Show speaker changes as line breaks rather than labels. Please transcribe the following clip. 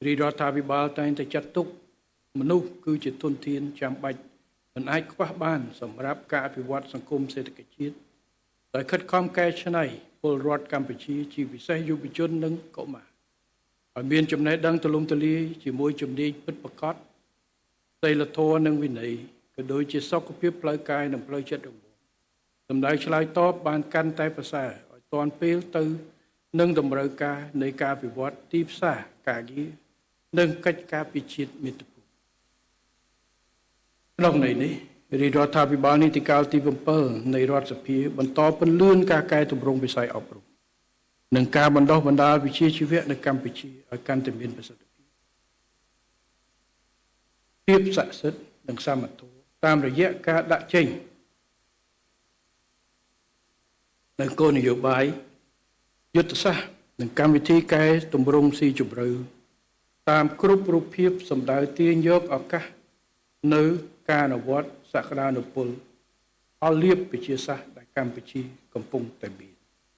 រីរដ្ឋាភិបាលតែងតែចាត់ទុកមនុស្សគឺជាទុនធានចាំបាច់មិនអាចខ្វះបានសម្រាប់ការអភិវឌ្ឍសង្គមសេដ្ឋកិច្ចជាតិដោយខិតខំកែច្នៃពលរដ្ឋកម្ពុជាជាពិសេសយុវជននិងកុមារឲ្យមានចំណេះដឹងទូលំទូលាយជាមួយជំនាញពិតប្រាកដសីលធម៌និងវិន័យក៏ដូចជាសុខភាពផ្លូវកាយនិងផ្លូវចិត្តរបស់សម្ដៅឆ្លើយតបបានកាន់តែប្រសើរឲ្យទាន់ពេលទៅនឹងតម្រូវការនៃការអភិវឌ្ឍទីផ្សារការងារនិងកិច្ចការពិជាតិមាតុភូមិក្នុងន័យនេះរាជរដ្ឋាភិបាលនីតិកាលទី7នៃរដ្ឋសភាបន្តពន្លឿនការកែតម្រង់វិស័យអប់រំនិងការបណ្ដុះបណ្ដាលវិជ្ជាជីវៈនៅកម្ពុជាឲ្យកាន់តែមានប្រសិទ្ធភាពស័ក្តិសិទ្ធិនិងសមត្ថភាពតាមរយៈការដាក់ចេញនៅគោលនយោបាយយុទ្ធសាស្ត្រនិងកម្មវិធីកែតម្រង់ស៊ីជម្រៅតាមគ្រប់រូបភាពសម្ដៅទាញយកឱកាសនៅការអនុវត្តសក្តានុពលផលលាភវិទ្យាសាស្ត្រដែលកម្ពុជាកំពុងតែមាន